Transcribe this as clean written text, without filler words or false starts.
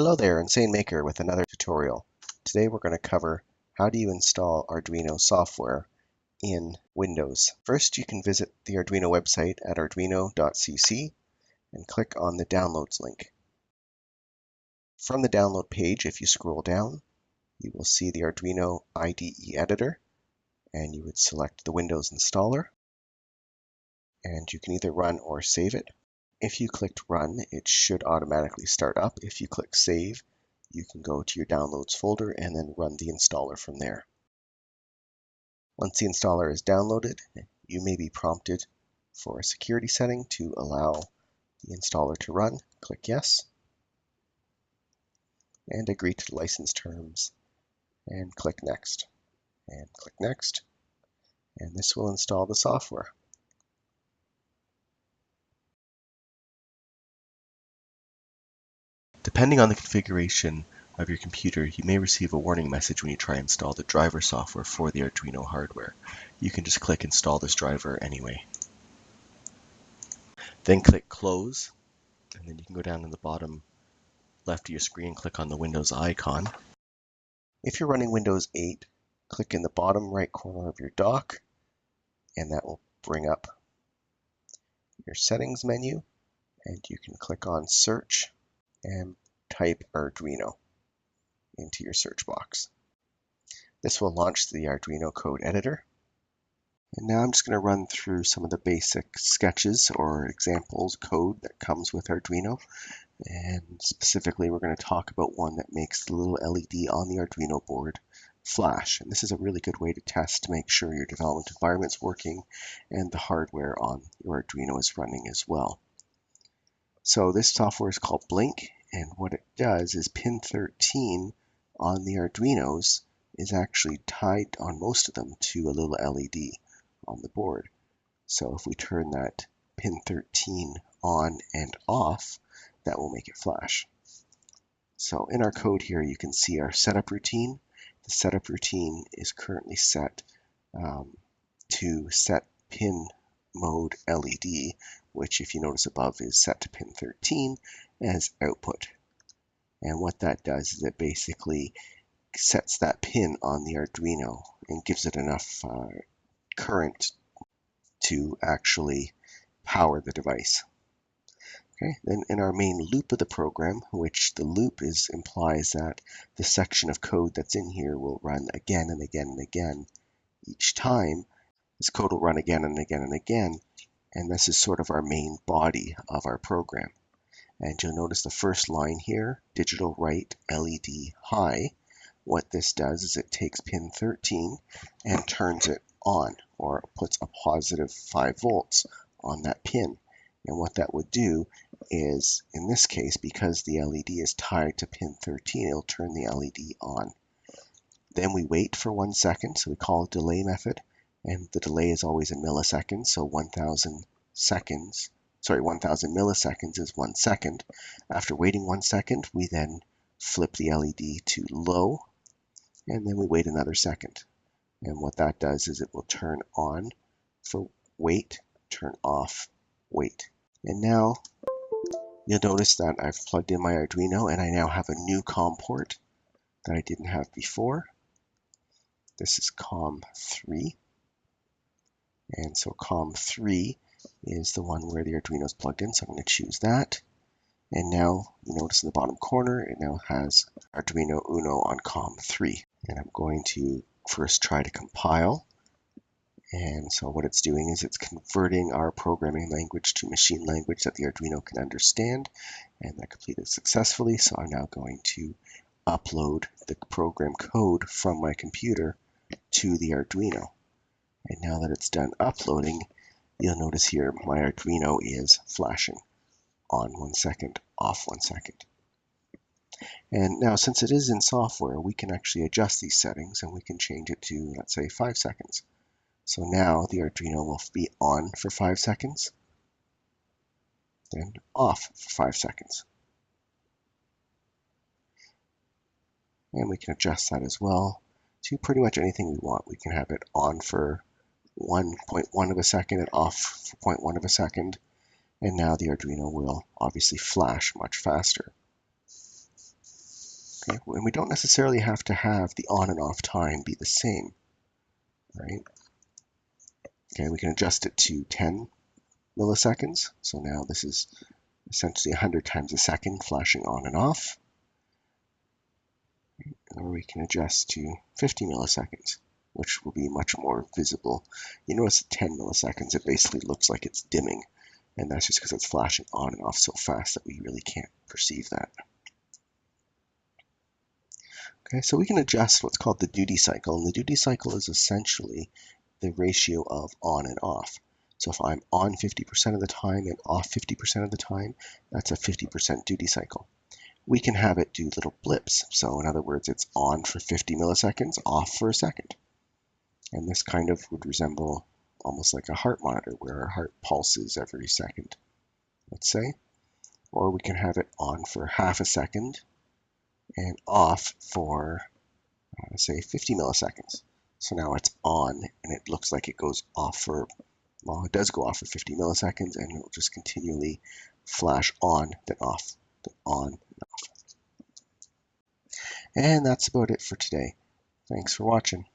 Hello there, Insane Maker with another tutorial. Today we're going to cover how do you install Arduino software in Windows. First, you can visit the Arduino website at arduino.cc and click on the Downloads link. From the download page, if you scroll down, you will see the Arduino IDE editor, and you would select the Windows installer, and you can either run or save it. If you clicked Run, it should automatically start up. If you click Save, you can go to your Downloads folder and then run the installer from there. Once the installer is downloaded, you may be prompted for a security setting to allow the installer to run. Click Yes, and agree to the license terms, and click Next, and click Next, and this will install the software. Depending on the configuration of your computer, you may receive a warning message when you try to install the driver software for the Arduino hardware. You can just click Install this driver anyway. Then click Close, and then you can go down in the bottom left of your screen, click on the Windows icon. If you're running Windows 8, click in the bottom right corner of your dock, and that will bring up your settings menu, and you can click on Search and type Arduino into your search box. This will launch the Arduino code editor. And now I'm just going to run through some of the basic sketches or examples code that comes with Arduino. And specifically, we're going to talk about one that makes the little LED on the Arduino board flash. And this is a really good way to test to make sure your development environment's working and the hardware on your Arduino is running as well. So this software is called Blink, and what it does is pin 13 on the Arduinos is actually tied on most of them to a little LED on the board. So if we turn that pin 13 on and off, that will make it flash. So in our code here, you can see our setup routine. The setup routine is currently set to set pin mode LED, which if you notice above is set to pin 13 as output. And what that does is it basically sets that pin on the Arduino and gives it enough current to actually power the device. Okay, then in our main loop of the program, which the loop implies that the section of code that's in here will run again and again and again each time. This code will run again and again and again, and this is sort of our main body of our program. And you'll notice the first line here, digital write LED high. What this does is it takes pin 13 and turns it on, or puts a positive 5 volts on that pin. And what that would do is, in this case, because the LED is tied to pin 13, it'll turn the LED on. Then we wait for 1 second, so we call it delay method, and the delay is always in milliseconds, so 1,000 milliseconds is 1 second. After waiting 1 second, we then flip the LED to low, and then we wait another second. And what that does is it will turn on for wait, turn off, wait. And now you'll notice that I've plugged in my Arduino and I now have a new COM port that I didn't have before. This is COM3. And so COM3 is the one where the Arduino is plugged in, so I'm going to choose that. And now you notice in the bottom corner, it now has Arduino Uno on COM3. And I'm going to first try to compile. And so what it's doing is it's converting our programming language to machine language that the Arduino can understand. And that completed successfully. So I'm now going to upload the program code from my computer to the Arduino. And now that it's done uploading, you'll notice here my Arduino is flashing. On 1 second, off 1 second. And now since it is in software, we can actually adjust these settings and we can change it to, let's say, 5 seconds. So now the Arduino will be on for 5 seconds, then off for 5 seconds. And we can adjust that as well to pretty much anything we want. We can have it on for 1.1 of a second and off for 0.1 of a second. And now the Arduino will obviously flash much faster. Okay, and we don't necessarily have to have the on and off time be the same, right? Okay, we can adjust it to 10 milliseconds. So now this is essentially 100 times a second flashing on and off. Or we can adjust to 50 milliseconds, which will be much more visible. You notice at 10 milliseconds, it basically looks like it's dimming. And that's just because it's flashing on and off so fast that we really can't perceive that. Okay, so we can adjust what's called the duty cycle. And the duty cycle is essentially the ratio of on and off. So if I'm on 50% of the time and off 50% of the time, that's a 50% duty cycle. We can have it do little blips. So in other words, it's on for 50 milliseconds, off for a second. And this kind of would resemble almost like a heart monitor where our heart pulses every second, let's say. Or we can have it on for half a second and off for, say, 50 milliseconds. So now it's on and it looks like it goes off for, well, it does go off for 50 milliseconds and it'll just continually flash on, then off, then on, then off. And that's about it for today. Thanks for watching.